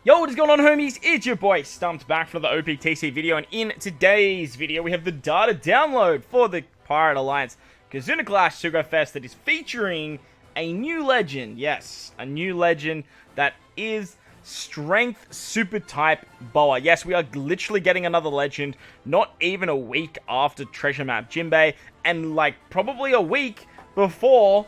Yo, what is going on, homies? It's your boy Stumped back for the Optc video, and in today's video we have the data download for the Pirate Alliance Kizuna Clash Sugar Fest that is featuring a new legend. Yes, a new legend that is Strength Super Type Boa. Yes, we are literally getting another legend not even a week after Treasure Map Jinbei, and like probably a week before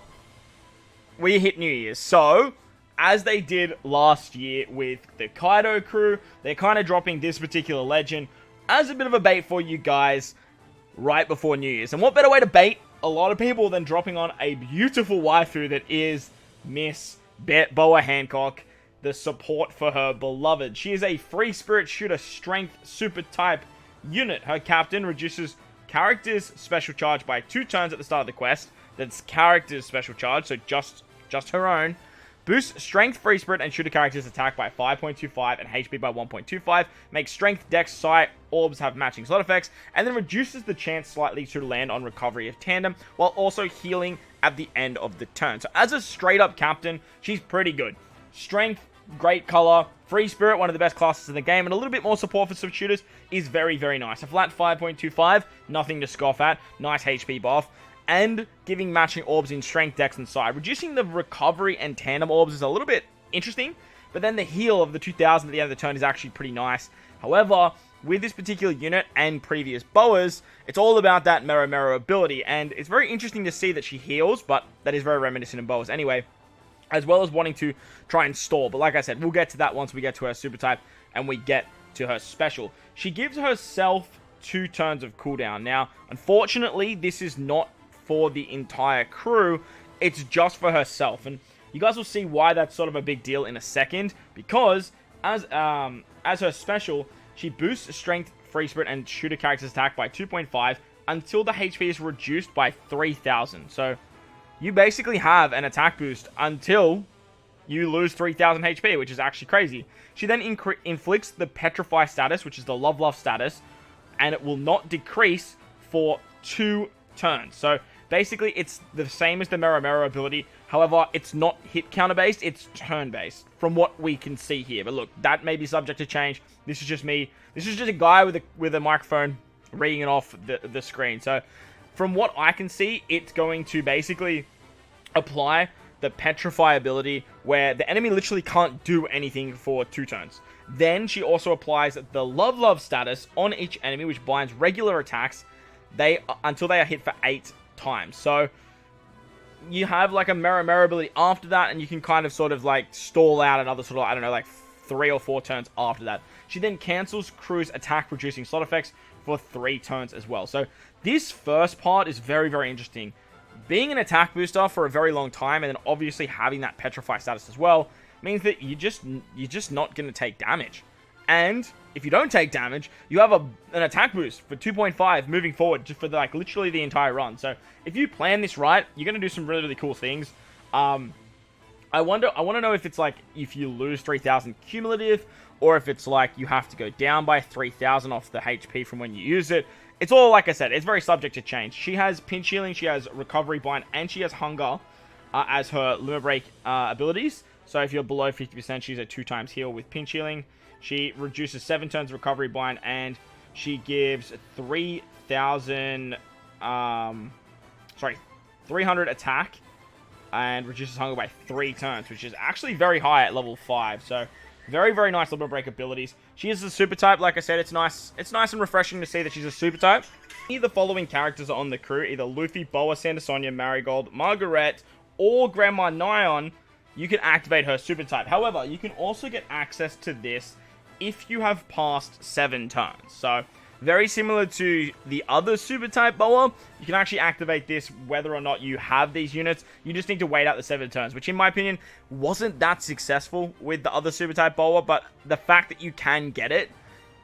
we hit New Year's. So as they did last year with the Kaido crew, they're kind of dropping this particular legend as a bit of a bait for you guys right before New Year's. And what better way to bait a lot of people than dropping on a beautiful waifu that is Miss Boa Hancock, the support for her beloved. She is a free spirit shooter strength super type unit. Her captain reduces character's special charge by 2 turns at the start of the quest. That's character's special charge, so just her own. Boosts strength, free spirit, and shooter characters' attack by 5.25 and HP by 1.25. Makes strength, dex, psi, orbs have matching slot effects. And then reduces the chance slightly to land on recovery of tandem, while also healing at the end of the turn. So as a straight up captain, she's pretty good. Strength, great color. Free spirit, one of the best classes in the game. And a little bit more support for some shooters is very, very nice. A flat 5.25, nothing to scoff at. Nice HP buff. And giving matching orbs in strength, dex, and psi. Reducing the recovery and tandem orbs is a little bit interesting, but then the heal of the 2000 at the end of the turn is actually pretty nice. However, with this particular unit and previous boas, it's all about that Mero ability, and it's very interesting to see that she heals, but that is very reminiscent of boas anyway, as well as wanting to try and stall. But like I said, we'll get to that once we get to her super type and we get to her special. She gives herself 2 turns of cooldown. Now, unfortunately, this is not for the entire crew, it's just for herself, and you guys will see why that's sort of a big deal in a second, because as her special, she boosts strength, free spirit, and shooter character's attack by 2.5 until the HP is reduced by 3000. So you basically have an attack boost until you lose 3000 HP, which is actually crazy. She then inflicts the petrify status, which is the love status, and it will not decrease for 2 turns. So basically, it's the same as the Mero ability. However, it's not hit counter based, it's turn based, from what we can see here. But look, that may be subject to change. This is just me. This is just a guy with a microphone reading it off the screen. So from what I can see, it's going to basically apply the petrify ability where the enemy literally can't do anything for 2 turns. Then she also applies the love status on each enemy, which binds regular attacks until they are hit for 8 times. So you have like a Mero ability after that, and you can kind of sort of like stall out another sort of, I don't know, like 3 or 4 turns after that. She then cancels crew's attack reducing slot effects for 3 turns as well. So this first part is very, very interesting. Being an attack booster for a very long time, and then obviously having that petrify status as well, means that you're just not going to take damage. And if you don't take damage, you have an attack boost for 2.5 moving forward just for like literally the entire run. So if you plan this right, you're going to do some really, really cool things. I want to know if it's like if you lose 3000 cumulative, or if it's like you have to go down by 3000 off the HP from when you use it. It's all, like I said, it's very subject to change. She has pinch healing, she has recovery bind, and she has hunger as her limit break abilities. So if you're below 50%, she's a 2 times heal with pinch healing. She reduces 7 turns recovery bind, and she gives 300 attack and reduces hunger by 3 turns, which is actually very high at level 5. So very, very nice limit break abilities. She is a super type. Like I said, it's nice and refreshing to see that she's a super type. The following characters are on the crew: either Luffy, Boa, Santa Sonia, Marigold, Margaret, or Grandma Nyan. You can activate her super type. However, you can also get access to this if you have passed 7 turns. So very similar to the other super type Boa, you can actually activate this whether or not you have these units. You just need to wait out the 7 turns, which in my opinion wasn't that successful with the other super type Boa, but the fact that you can get it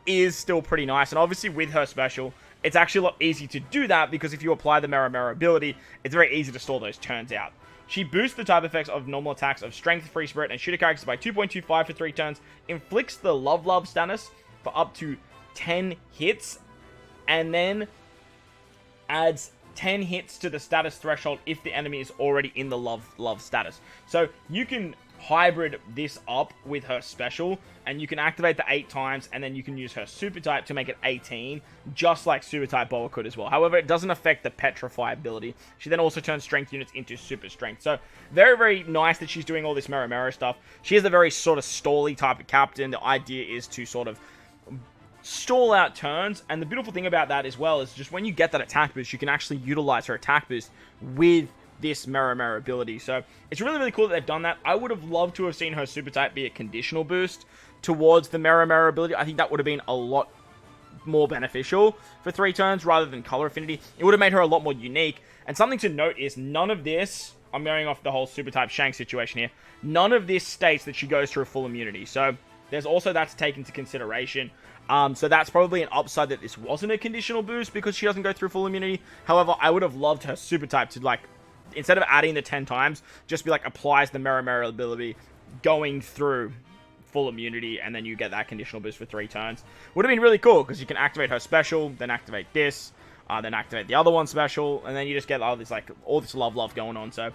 is still pretty nice. And obviously with her special, it's actually a lot easier to do that, because if you apply the Mero ability, it's very easy to stall those turns out. She boosts the type effects of normal attacks of strength, free spirit, and shooter characters by 2.25 for 3 turns, inflicts the love status for up to 10 hits, and then adds 10 hits to the status threshold if the enemy is already in the love status. So you can hybrid this up with her special, and you can activate the 8 times, and then you can use her super type to make it 18, just like super type Boa could as well. However, it doesn't affect the petrify ability. She then also turns strength units into super strength. So very, very nice that she's doing all this Mero stuff. She is a very sort of stally type of captain. The idea is to sort of stall out turns, and the beautiful thing about that as well is just when you get that attack boost, you can actually utilize her attack boost with this Mero ability. So it's really, really cool that they've done that. I would have loved to have seen her super type be a conditional boost towards the Mero ability. I think that would have been a lot more beneficial for 3 turns rather than color affinity. It would have made her a lot more unique. And something to note is none of this, I'm going off the whole super type Shank situation here, none of this states that she goes through full immunity. So there's also that to take into consideration. So that's probably an upside that this wasn't a conditional boost because she doesn't go through full immunity. However, I would have loved her super type to, like, instead of adding the 10 times, just be like, applies the Mero ability going through full immunity, and then you get that conditional boost for 3 turns. Would have been really cool, because you can activate her special, then activate this, then activate the other one special, and then you just get all this, like, all this love going on. So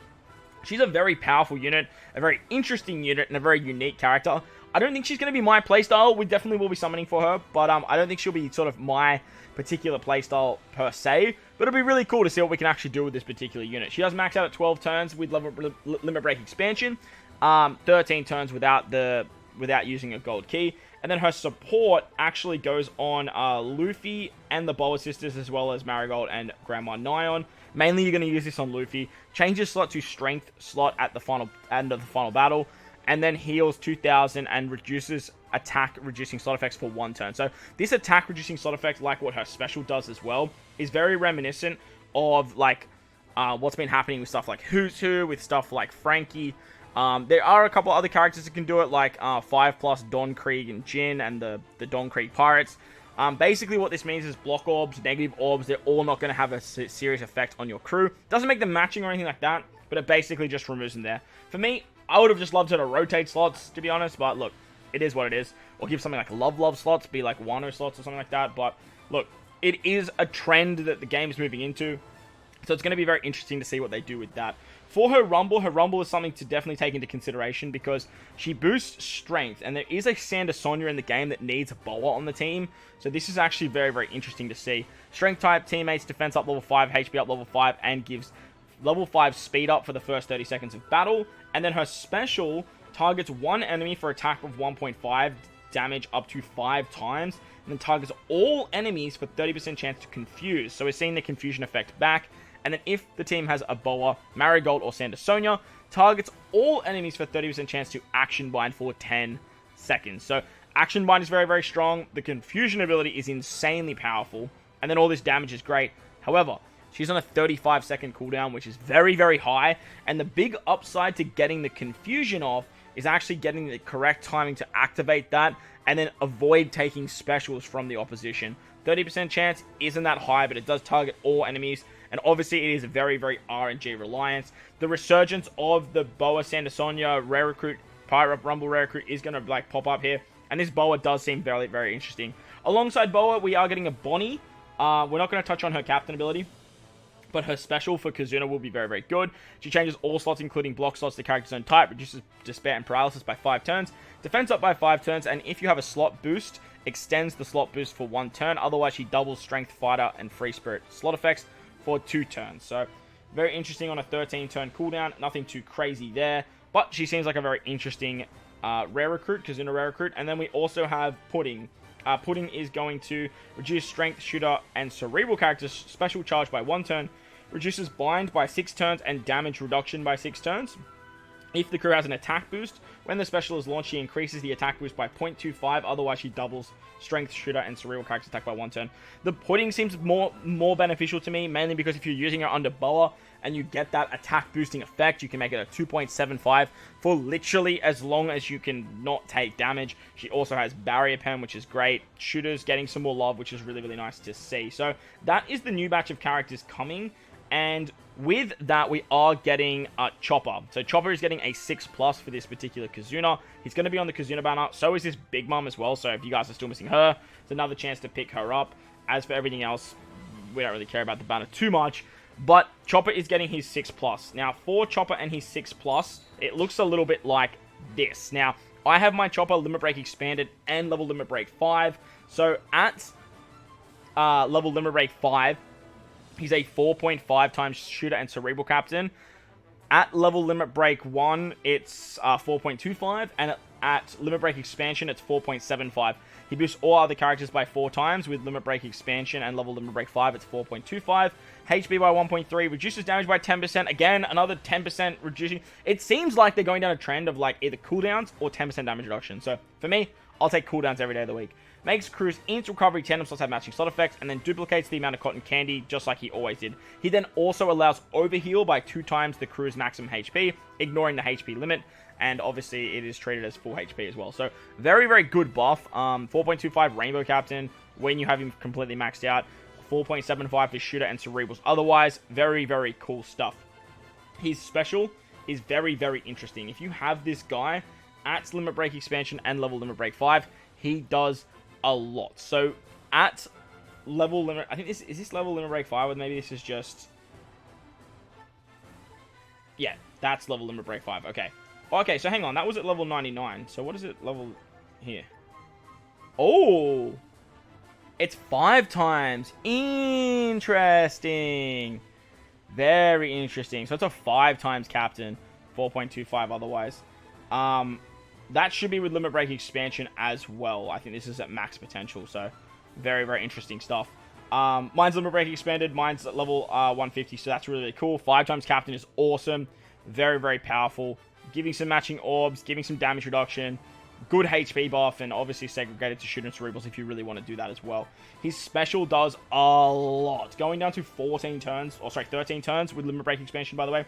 she's a very powerful unit, a very interesting unit, and a very unique character. I don't think she's going to be my playstyle. We definitely will be summoning for her, but I don't think she'll be sort of my particular playstyle per se. But it'll be really cool to see what we can actually do with this particular unit. She does max out at 12 turns with limit break expansion, 13 turns without using a gold key, and then her support actually goes on Luffy and the Boa sisters, as well as Marigold and Grandma Nyan. Mainly, you're going to use this on Luffy. Changes slot to strength slot at the end of the final battle, and then heals 2,000 and reduces attack reducing slot effects for 1 turn. So this attack reducing slot effect, like what her special does as well, is very reminiscent of like what's been happening with stuff like Who's Who, with stuff like Frankie. There are a couple other characters that can do it, like 5+ Don Krieg and Jin and the Don Krieg Pirates. Basically what this means is block orbs, negative orbs, they're all not going to have a serious effect on your crew. Doesn't make them matching or anything like that, but it basically just removes them there. For me, I would have just loved her to rotate slots, to be honest, but look, it is what it is. Or give something like love slots, be like Wano slots or something like that, but look, it is a trend that the game is moving into, so it's going to be very interesting to see what they do with that. For her Rumble is something to definitely take into consideration because she boosts strength, and there is a Sander Sonya in the game that needs a Boa on the team, so this is actually very, very interesting to see. Strength type teammates, defense up level 5, HP up level 5, and gives level 5 speed up for the first 30 seconds of battle, and then her special targets one enemy for attack of 1.5 damage up to 5 times, and then targets all enemies for 30% chance to confuse. So we're seeing the confusion effect back. And then if the team has a Boa, Marigold, or Sander Sonya, targets all enemies for 30% chance to action bind for 10 seconds. So action bind is very, very strong. The confusion ability is insanely powerful. And then all this damage is great. However, she's on a 35-second cooldown, which is very, very high. And the big upside to getting the confusion off is actually getting the correct timing to activate that and then avoid taking specials from the opposition. 30% chance isn't that high, but it does target all enemies. And obviously, it is a very, very RNG reliance. The resurgence of the Boa Sander Sonya Rare Recruit, Pirate Rumble Rare Recruit is going to like pop up here. And this Boa does seem very, very interesting. Alongside Boa, we are getting a Bonnie. We're not going to touch on her captain ability, but her special for Kizuna will be very, very good. She changes all slots, including block slots, to character's own type, reduces despair and paralysis by 5 turns, defense up by 5 turns, and if you have a slot boost, extends the slot boost for 1 turn. Otherwise, she doubles strength, fighter, and free spirit slot effects for 2 turns. So very interesting on a 13-turn cooldown. Nothing too crazy there, but she seems like a very interesting rare recruit, Kizuna rare recruit. And then we also have Pudding. Pudding is going to reduce strength, shooter, and cerebral characters special charge by 1 turn, reduces bind by 6 turns, and damage reduction by 6 turns. If the crew has an attack boost, when the special is launched, she increases the attack boost by 0.25. Otherwise, she doubles strength, shooter, and cerebral character attack by 1 turn. The Pudding seems more beneficial to me, mainly because if you're using her under Boa and you get that attack boosting effect, you can make it a 2.75 for literally as long as you can not take damage. She also has Barrier Pen, which is great. Shooters getting some more love, which is really, really nice to see. So that is the new batch of characters coming. And with that, we are getting Chopper. So Chopper is getting a 6+ for this particular Kizuna. He's going to be on the Kizuna banner. So is this Big Mom as well. So if you guys are still missing her, it's another chance to pick her up. As for everything else, we don't really care about the banner too much. But Chopper is getting his 6+. Now, for Chopper and his 6+, it looks a little bit like this. Now, I have my Chopper Limit Break expanded and level Limit Break 5. So at level Limit Break 5, he's a 4.5 times shooter and cerebral captain. At level Limit Break 1, it's 4.25, and at Limit Break Expansion, it's 4.75. He boosts all other characters by 4 times. With Limit Break Expansion and level Limit Break 5, it's 4.25. HP by 1.3, reduces damage by 10%. Again, another 10% reducing. It seems like they're going down a trend of like either cooldowns or 10% damage reduction. So for me, I'll take cooldowns every day of the week. Makes crews instant recovery, tandem slots have matching slot effects, and then duplicates the amount of cotton candy, just like he always did. He then also allows overheal by 2 times the crew's maximum HP, ignoring the HP limit, and obviously it is treated as full HP as well. So, very, very good buff. 4.25 Rainbow Captain, when you have him completely maxed out. 4.75 for Shooter and Cerebrals. Otherwise, very, very cool stuff. His special is very, very interesting. If you have this guy at Limit Break Expansion and level Limit Break 5, he does a lot. So at level limit, I think this is this level Limit Break 5, or maybe this is just, yeah, that's level Limit Break 5. Okay, so hang on, that was at level 99. So what is it level here? Oh, it's 5 times. Interesting. Very interesting. So it's a 5 times captain, 4.25 otherwise. That should be with Limit Break Expansion as well. I think this is at max potential, so very, very interesting stuff. Mine's Limit Break Expanded. Mine's at level 150, so that's really, really cool. 5 times Captain is awesome. Very, very powerful. Giving some matching orbs, giving some damage reduction. Good HP buff, and obviously segregated to Shooter and Cerebrals if you really want to do that as well. His special does a lot. Going down to 13 turns with Limit Break Expansion, by the way.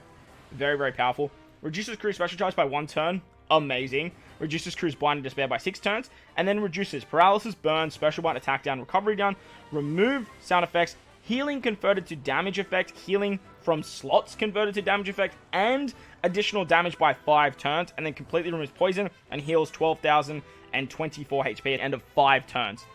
Very, very powerful. Reduces crew special charge by 1 turn. Amazing. Reduces crew's blind and despair by 6 turns, and then reduces paralysis, burn, special bind, attack down, recovery down, remove sound effects, healing converted to damage effect, healing from slots converted to damage effect, and additional damage by 5 turns, and then completely removes poison and heals 12,024 HP at the end of 5 turns.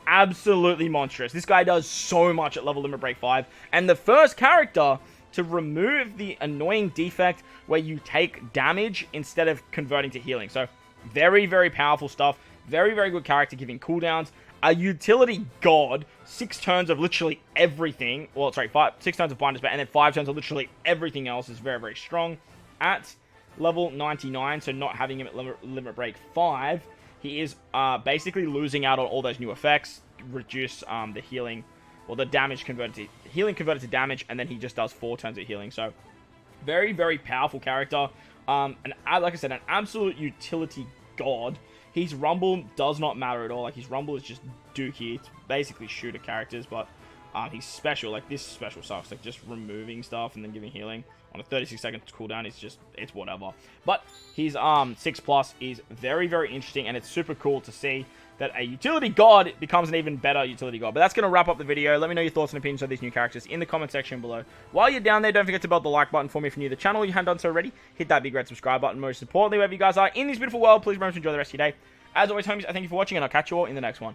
Absolutely monstrous. This guy does so much at level Limit Break 5, and the first character to remove the annoying defect where you take damage instead of converting to healing. So, very, very powerful stuff. Very, very good character, giving cooldowns. A utility god. 6 turns of literally everything. Well, sorry, 6 turns of blindness, and then 5 turns of literally everything else is very, very strong. At level 99, so not having him at Limit Break 5, he is basically losing out on all those new effects. Reduce the healing, or the damage converted to healing converted to damage, and then he just does 4 turns of healing. So, very, very powerful character. And like I said, an absolute utility god. His rumble does not matter at all. Like, his rumble is just dookie. It's basically shooter characters, but he's special. Like, this special sucks. Like, just removing stuff and then giving healing on a 36-second cooldown is just, it's whatever. But his 6+ is very, very interesting, and it's super cool to see that a utility god becomes an even better utility god. But that's going to wrap up the video. Let me know your thoughts and opinions on these new characters in the comment section below. While you're down there, don't forget to belt the like button for me if you're new to the channel. If you haven't done so already, hit that big red subscribe button. Most importantly, wherever you guys are in this beautiful world, please remember to enjoy the rest of your day. As always, homies, I thank you for watching, and I'll catch you all in the next one.